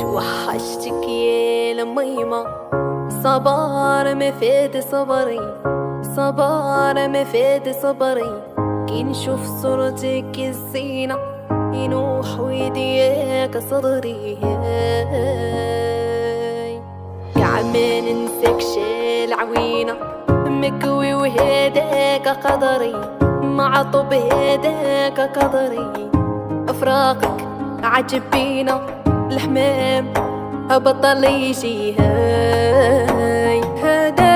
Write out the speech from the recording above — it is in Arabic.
توحشتك يا الميمة، صبار ما فات صبري، صبار ما فات صبري. كي نشوف صورتك الزينة ينوح ويديك صدري، كاع ما ننساكش العوينة مكوي وهداك قدري، معطوب هداك قدري. أفراقك عجبينا الحمام بطل يجي هاي هذا